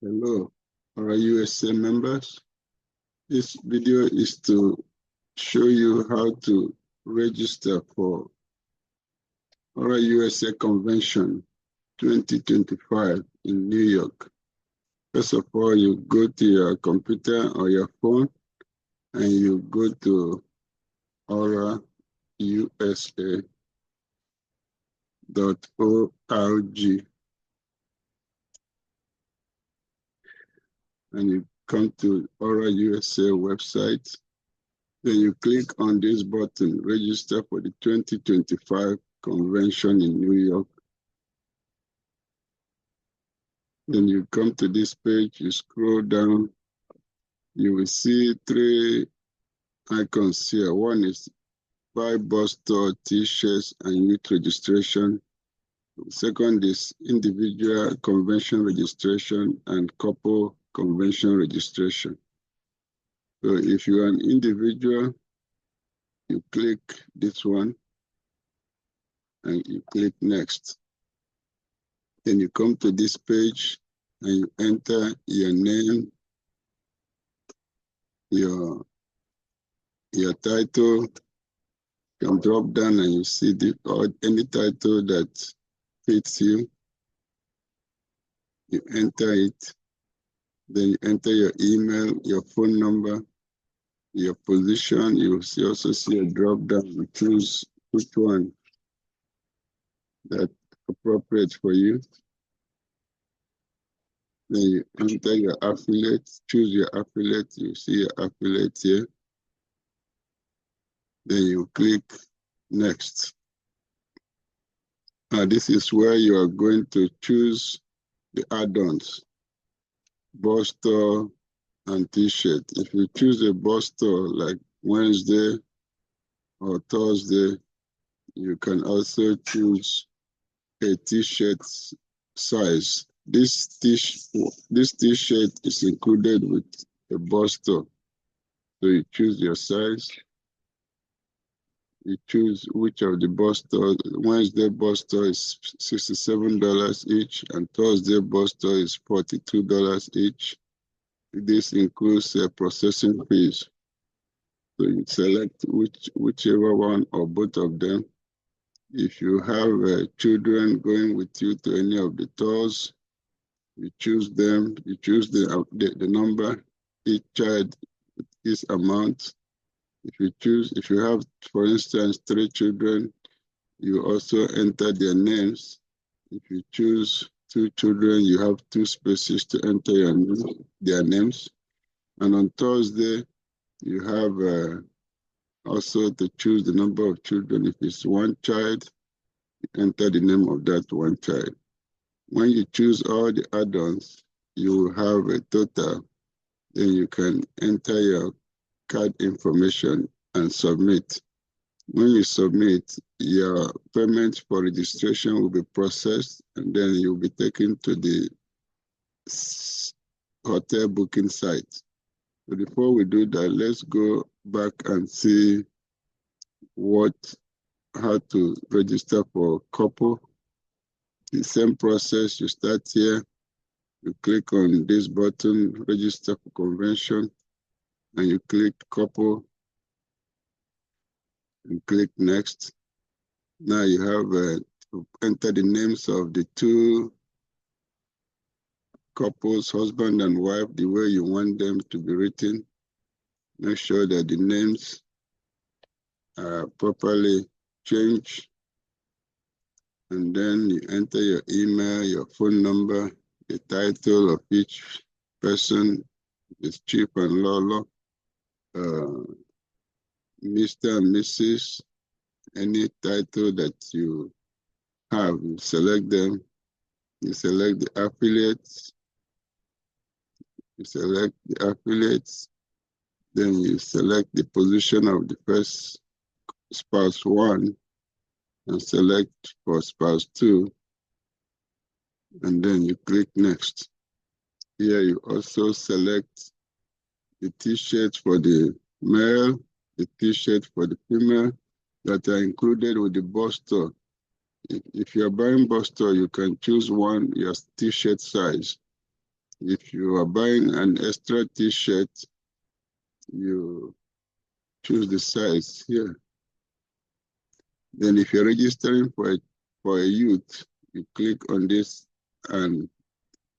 Hello, our USA members. This video is to show you how to register for our USA Convention 2025 in New York. First of all, you go to your computer or your phone and you go to aurausa.org and you come to Aura USA website. Then you click on this button, register for the 2025 convention in New York. Then you come to this page, you scroll down, you will see three icons here. One is buy bus tour, t-shirts, and youth registration. Second is individual convention registration and couple convention registration. So if you are an individual, you click this one and you click next. Then you come to this page and you enter your name, your title. You can drop down and you see any title that fits you. You enter it. Then you enter your email, your phone number, your position. You also see a drop down. You choose which one that's appropriate for you. Then you enter your affiliate, choose your affiliate. You see your affiliate here. Then you click next. Now this is where you are going to choose the add-ons, bus tour and t-shirt. If you choose a bus tour like Wednesday or Thursday, you can also choose a t-shirt size. This t-shirt is included with a bus tour. So you choose your size. You choose which of the bus tours. Wednesday bus tour is $67 each, and Thursday bus tour is $42 each. This includes processing fees. So you select whichever one or both of them. If you have children going with you to any of the tours, you choose them. You choose the number. Each child is amount. If you have, for instance, 3 children, you also enter their names. If you choose 2 children, you have 2 spaces to enter their names. And on Thursday, you have also to choose the number of children. If it's 1 child, you enter the name of that 1 child. When you choose all the add-ons, you will have a total. Then you can enter your card information and submit. When you submit, your payment for registration will be processed, and then you'll be taken to the hotel booking site. So before we do that, let's go back and see how to register for a couple. The same process, you start here, you click on this button, register for convention, and you click couple, and click next. Now you have to enter the names of the 2 couples, husband and wife, the way you want them to be written. Make sure that the names are properly changed. And then you enter your email, your phone number, the title of each person, is Chief and Lolo, Mr. and Mrs., any title that you have, you select them. You select the affiliates. Then you select the position of the first spouse 1 and select for spouse 2. And then you click next. Here you also select the t-shirts for the male, the t-shirt for the female that are included with the bus tour. If you're buying bus tour, you can choose your t-shirt size. If you are buying an extra t-shirt, you choose the size here. Then if you're registering for a youth, you click on this, and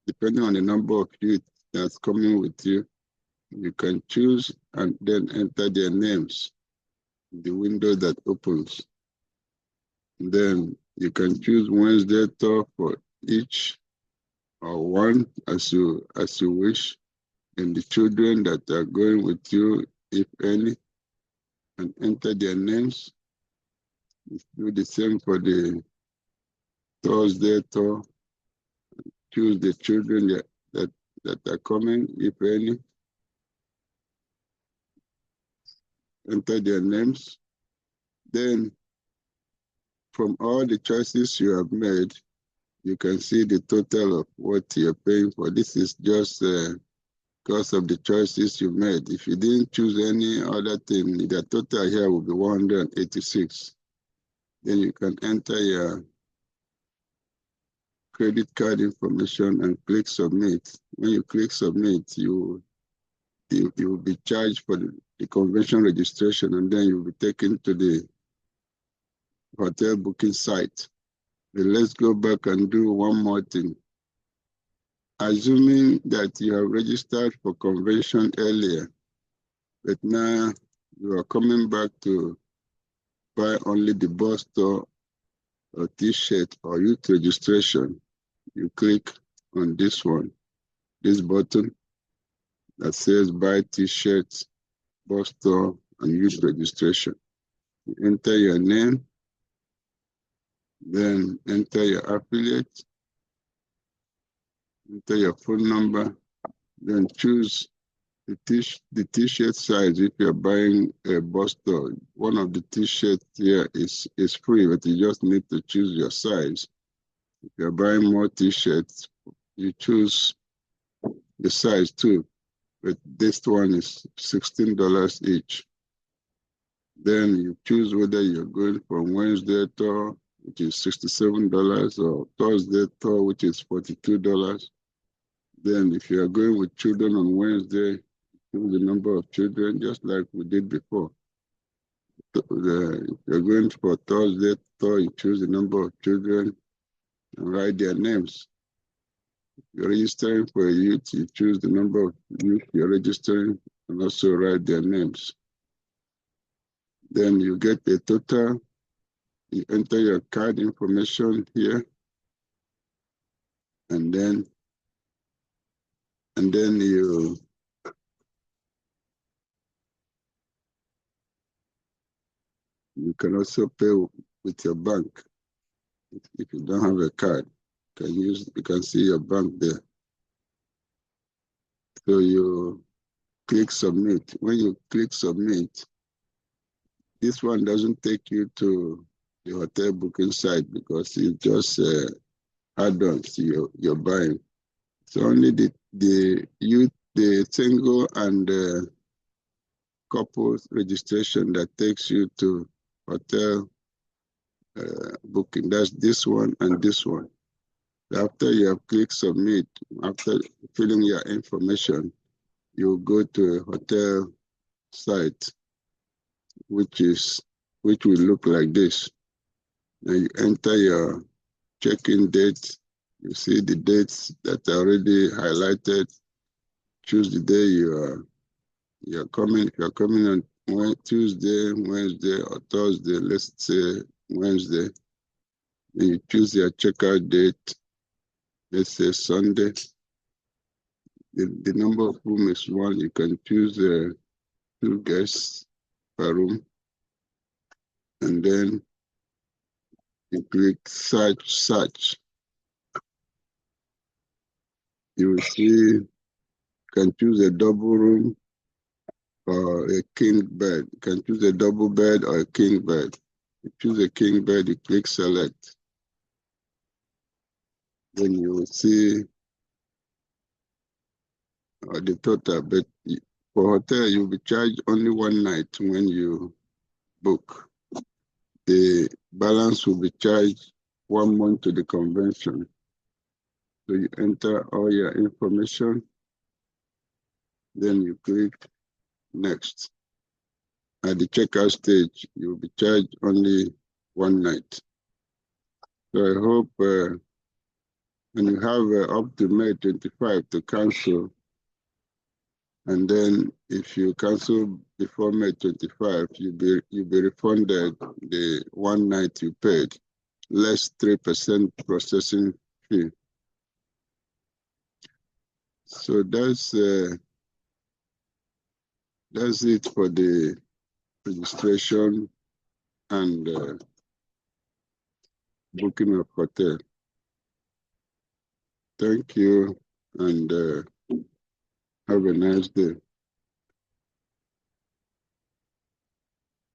depending on the number of youth that's coming with you, you can choose and then enter their names in the window that opens. Then you can choose Wednesday tour for each or one as you wish. And the children that are going with you, if any, and enter their names. Do the same for the Thursday tour. Choose the children that are coming, if any. Enter their names. Then, from all the choices you have made, you can see the total of what you're paying for. This is just because of the choices you made. If you didn't choose any other thing, the total here will be 186. Then you can enter your credit card information and click submit. When you click submit, you will be charged for the convention registration, and then you'll be taken to the hotel booking site. Then let's go back and do one more thing. Assuming that you have registered for convention earlier, but now you are coming back to buy only the bus tour or t-shirt or youth registration, you click on this one, this button that says buy t-shirts, bus tour, and youth registration. You enter your name, then enter your affiliate, enter your phone number, then choose the t-shirt size. If you're buying a bus tour, one of the t-shirts here is free, but you just need to choose your size. If you're buying more t-shirts, you choose the size too, but this one is $16 each. Then you choose whether you're going from Wednesday tour, which is $67, or Thursday tour, which is $42. Then if you are going with children on Wednesday, choose the number of children, just like we did before. If you're going for Thursday tour, you choose the number of children and write their names. If you're registering for a youth, you choose the number of youth you're registering and also write their names. Then you get a total. You enter your card information here, and then you can also pay with your bank. If you don't have a card, you can see your bank there. So you click submit. When you click submit, this one doesn't take you to the hotel booking site because it's just add-ons you're buying. So only the single and couples registration that takes you to hotel booking. That's this one and this one. After you have clicked submit, after filling your information, you go to a hotel site, which will look like this. Now you enter your check-in date. You see the dates that are already highlighted. Choose the day you're coming. If you're coming on Tuesday, Wednesday, or Thursday, let's say Wednesday, then you choose your checkout date. Let's say Sunday. The number of room is 1. You can choose 2 guests per room. And then you click search. You will see you can choose a double room or a king bed. You can choose a double bed or a king bed. You choose a king bed, you click select. Then you will see the total. But for hotel, you'll be charged only one night when you book. The balance will be charged 1 month to the convention. So you enter all your information, then you click next. At the checkout stage, you'll be charged only one night. So I hope when you have up to May 25 to cancel, and then if you cancel before May 25, you'll be refunded the one night you paid, less 3% processing fee. So that's it for the registration and booking of hotel. Thank you and have a nice day.